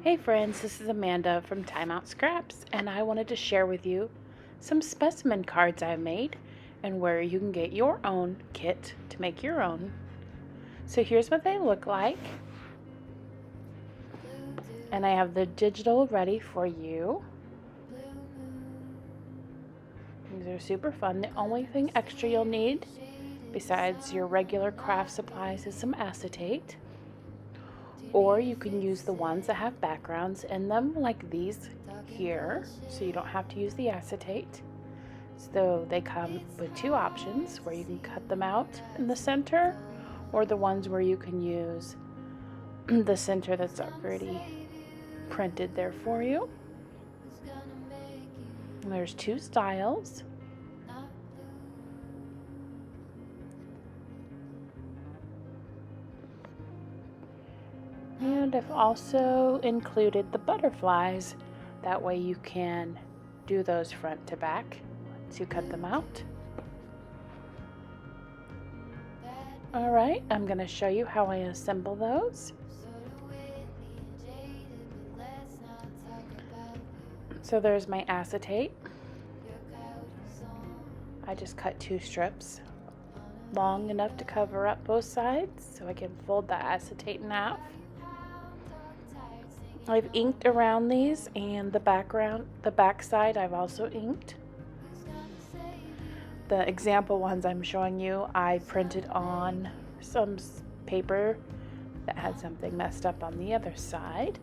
Hey friends, this is Amanda from Time Out Scraps, and I wanted to share with you some specimen cards I made and where you can get your own kit to make your own. So here's what they look like, and I have the digital ready for you. These are super fun. The only thing extra you'll need besides your regular craft supplies is some acetate. Or you can use the ones that have backgrounds in them, like these here, so you don't have to use the acetate. So they come with two options, where you can cut them out in the center, or the ones where you can use the center that's already printed there for you. And there's two styles. And I've also included the butterflies. That way you can do those front to back once you cut them out. Alright, I'm going to show you how I assemble those. So there's my acetate. I just cut two strips long enough to cover up both sides so I can fold the acetate in half. I've inked around these, and the back side I've also inked. The example ones I'm showing you, I printed on some paper that had something messed up on the other side.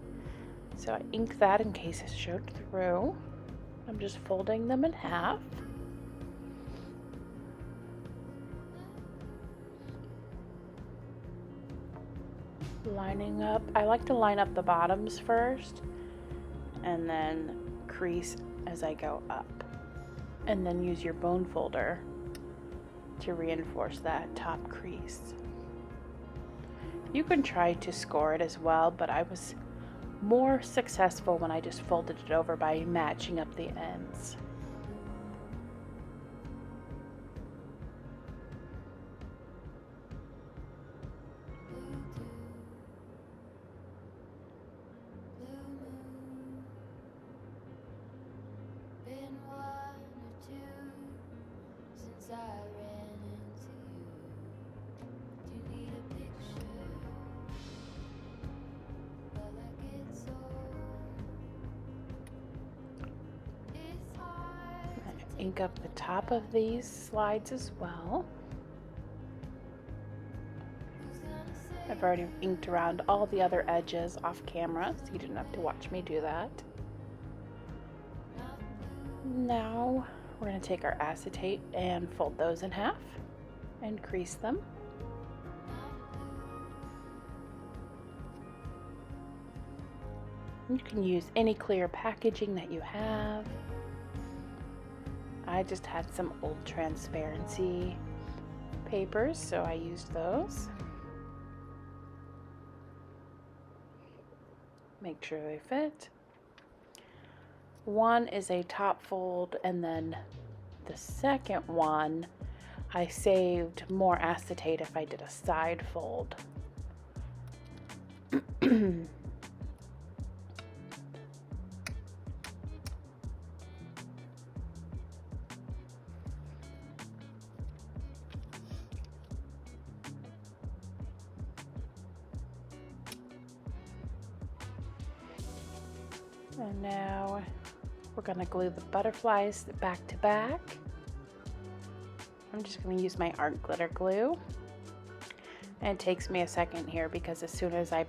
So I inked that in case it showed through. I'm just folding them in half. Lining up, I like to line up the bottoms first and then crease as I go up, and then use your bone folder to reinforce that top crease. You can try to score it as well, but I was more successful when I just folded it over by matching up the ends. Ink up the top of these slides as well. I've already inked around all the other edges off camera, so you didn't have to watch me do that. Now we're going to take our acetate and fold those in half and crease them. You can use any clear packaging that you have. I just had some old transparency papers, so I used those. Make sure they fit. One is a top fold, and then the second one, I saved more acetate if I did a side fold. And now we're going to glue the butterflies back to back. I'm just going to use my art glitter glue. And it takes me a second here because as soon as I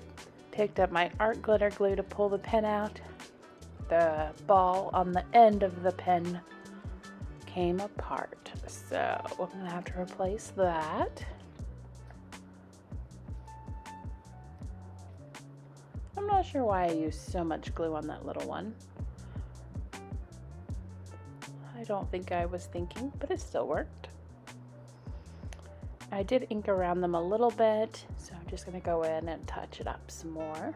picked up my art glitter glue to pull the pen out, the ball on the end of the pen came apart. So we're going to have to replace that. I'm not sure why I used so much glue on that little one. I don't think I was thinking, but it still worked. I did ink around them a little bit, so I'm just going to go in and touch it up some more.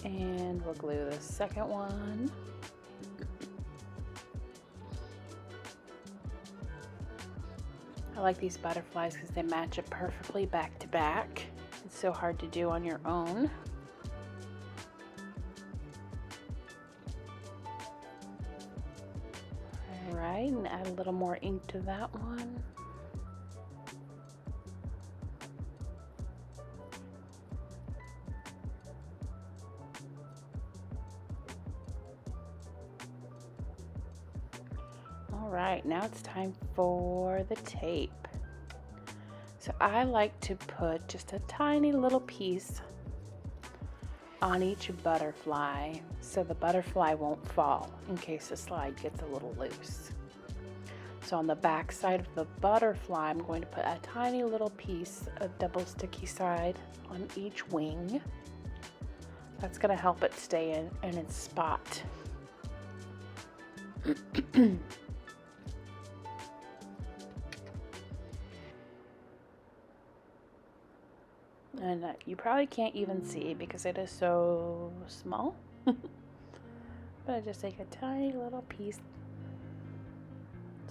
And we'll glue the second one. I like these butterflies because they match it perfectly back to back. It's so hard to do on your own. All right, and add a little more ink to that one. All right, now it's time for the tape. So I like to put just a tiny little piece on each butterfly so the butterfly won't fall in case the slide gets a little loose. So on the back side of the butterfly, I'm going to put a tiny little piece of double sticky side on each wing. That's going to help it stay in its spot. And you probably can't even see because it is so small. But I just take a tiny little piece,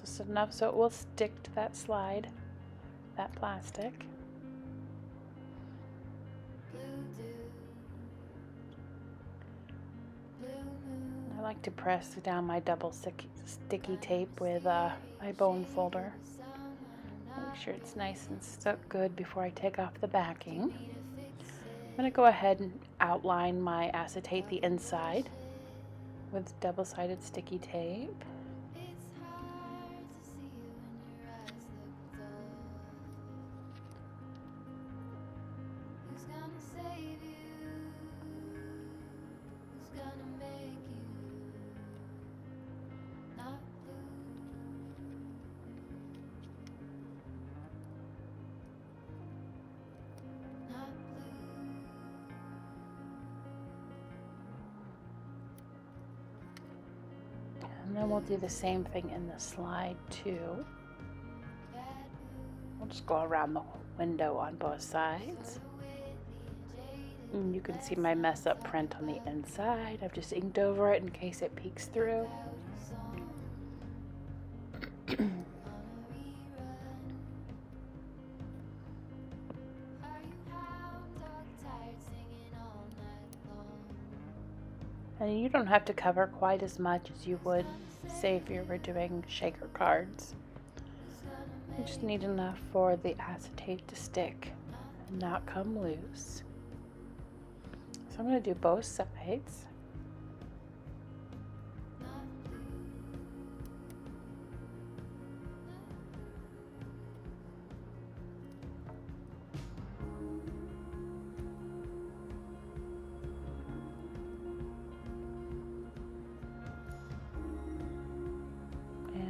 just enough so it will stick to that slide, that plastic. I like to press down my double sticky tape with my bone folder. Make sure it's nice and stuck good before I take off the backing. I'm going to go ahead and outline my acetate the inside with double-sided sticky tape. And then we'll do the same thing in the slide too. We'll just go around the window on both sides. And you can see my mess up print on the inside. I've just inked over it in case it peeks through. And you don't have to cover quite as much as you would, say, if you were doing shaker cards. You just need enough for the acetate to stick and not come loose. So I'm going to do both sides.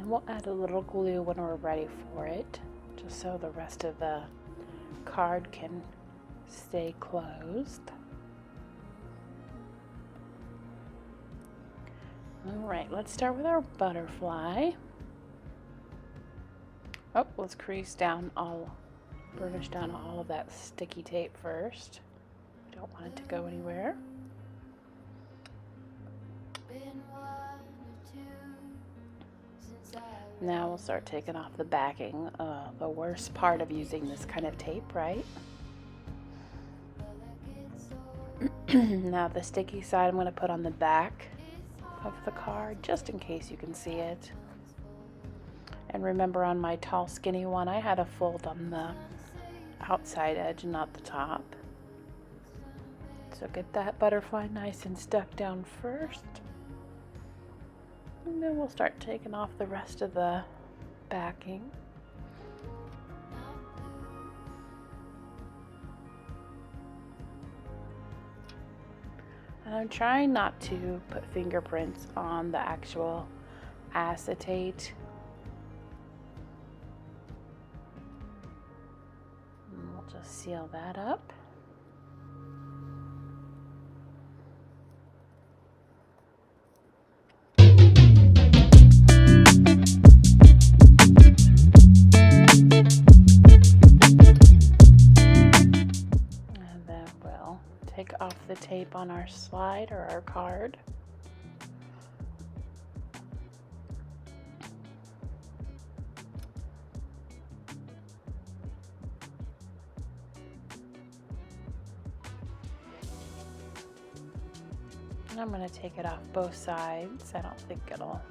We'll add a little glue when we're ready for it, just so the rest of the card can stay closed. Alright, let's start with our butterfly. Oh, let's crease down burnish down all of that sticky tape first. Don't want it to go anywhere. Now we'll start taking off the backing, the worst part of using this kind of tape, right? Now the sticky side I'm going to put on the back of the card, just in case you can see it. And remember, on my tall skinny one, I had a fold on the outside edge, not the top. So get that butterfly nice and stuck down first. And then we'll start taking off the rest of the backing. And I'm trying not to put fingerprints on the actual acetate. And we'll just seal that up. Take off the tape on our slide or our card. And I'm going to take it off both sides. I don't think it'll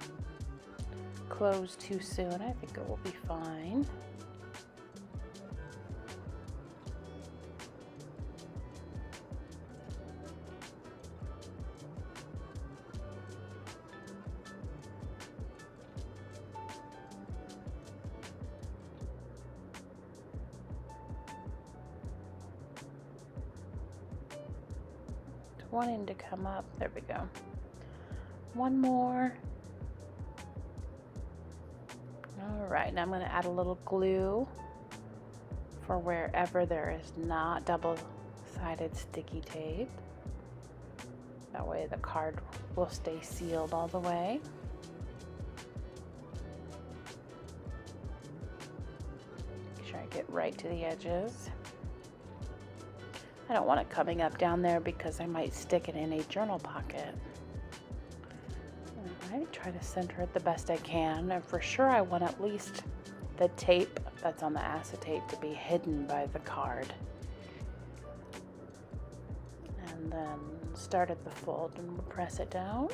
close too soon. I think it will be fine. Wanting to come up. There we go. One more. Alright, now I'm going to add a little glue for wherever there is not double-sided sticky tape. That way the card will stay sealed all the way. Make sure I get right to the edges. I don't want it coming up down there because I might stick it in a journal pocket. Alright, try to center it the best I can. And for sure I want at least the tape that's on the acetate to be hidden by the card. And then start at the fold and we'll press it down.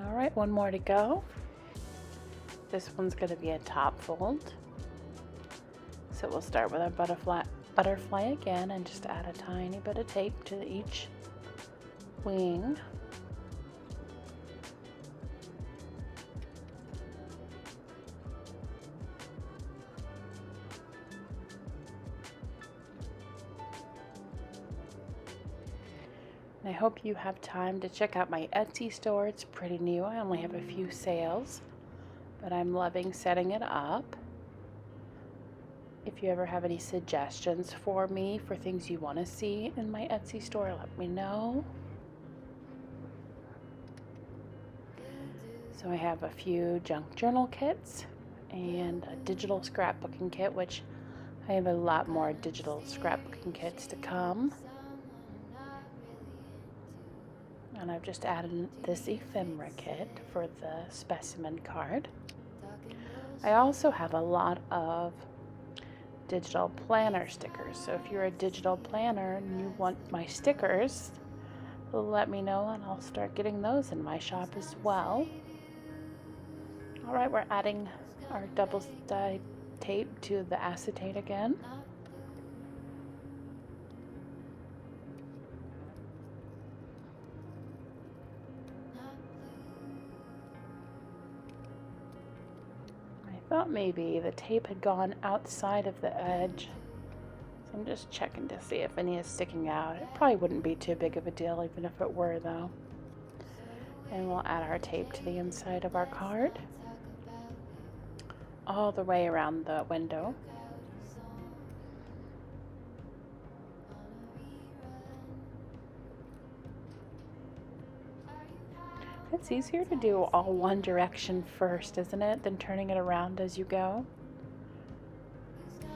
Alright, one more to go. This one's going to be a top fold. So we'll start with our butterfly again and just add a tiny bit of tape to each wing. I hope you have time to check out my Etsy store. It's pretty new. I only have a few sales, but I'm loving setting it up. If you ever have any suggestions for me for things you want to see in my Etsy store, let me know. So I have a few junk journal kits and a digital scrapbooking kit, which I have a lot more digital scrapbooking kits to come. And I've just added this ephemera kit for the specimen card. I also have a lot of digital planner stickers. So if you're a digital planner and you want my stickers, let me know and I'll start getting those in my shop as well. Alright, we're adding our double-sided tape to the acetate again. Thought maybe the tape had gone outside of the edge, so I'm just checking to see if any is sticking out. It probably wouldn't be too big of a deal even if it were though. And we'll add our tape to the inside of our card all the way around the window. It's easier to do all one direction first, isn't it, than turning it around as you go?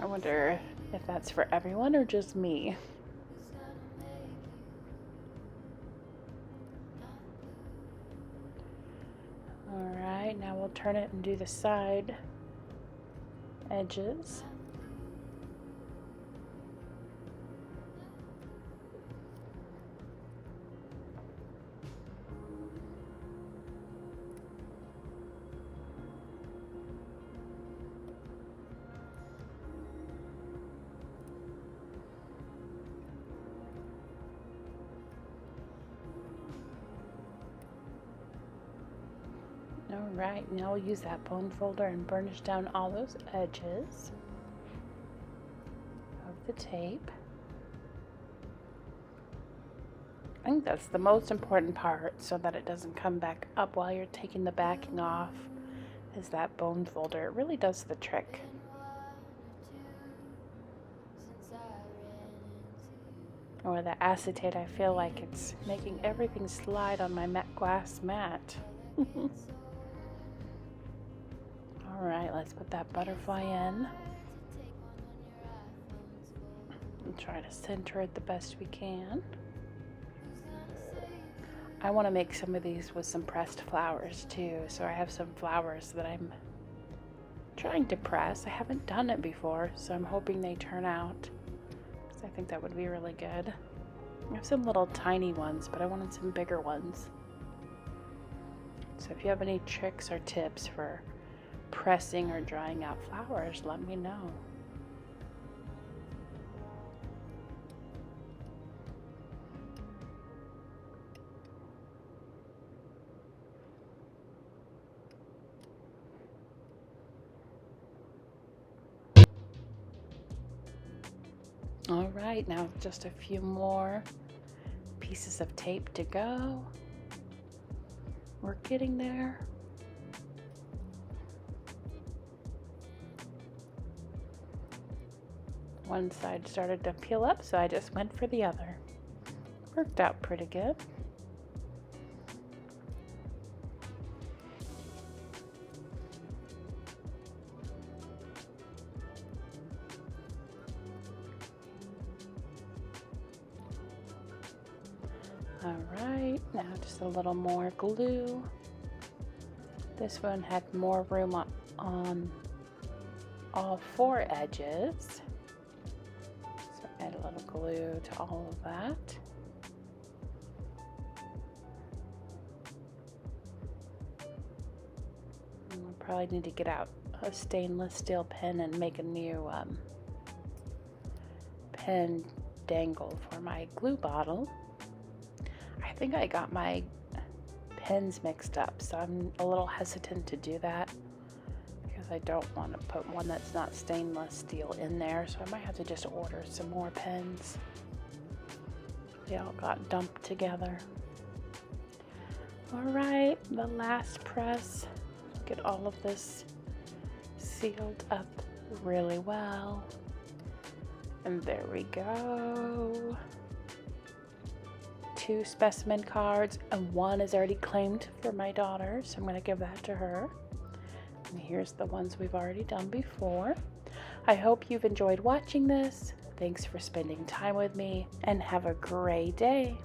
I wonder if that's for everyone or just me. Alright, now we'll turn it and do the side edges. Alright, now we'll use that bone folder and burnish down all those edges of the tape. I think that's the most important part so that it doesn't come back up while you're taking the backing off, is that bone folder. It really does the trick. Or the acetate, I feel like it's making everything slide on my glass mat. Alright, let's put that butterfly in. And try to center it the best we can. I want to make some of these with some pressed flowers too. So I have some flowers that I'm trying to press. I haven't done it before, so I'm hoping they turn out, because I think that would be really good. I have some little tiny ones, but I wanted some bigger ones. So if you have any tricks or tips for pressing or drying out flowers, let me know. All right, now just a few more pieces of tape to go. We're getting there. One side started to peel up, so I just went for the other. Worked out pretty good. All right, now just a little more glue. This one had more room on all four edges. So add a little glue to all of that. And we'll probably need to get out a stainless steel pen and make a new pen dangle for my glue bottle. I think I got my pens mixed up, so I'm a little hesitant to do that because I don't want to put one that's not stainless steel in there, so I might have to just order some more pens. They all got dumped together. All right, the last press. Get all of this sealed up really well. And there we go. 2 specimen cards, and one is already claimed for my daughter, so I'm going to give that to her. And here's the ones we've already done before. I hope you've enjoyed watching this. Thanks for spending time with me, and have a great day.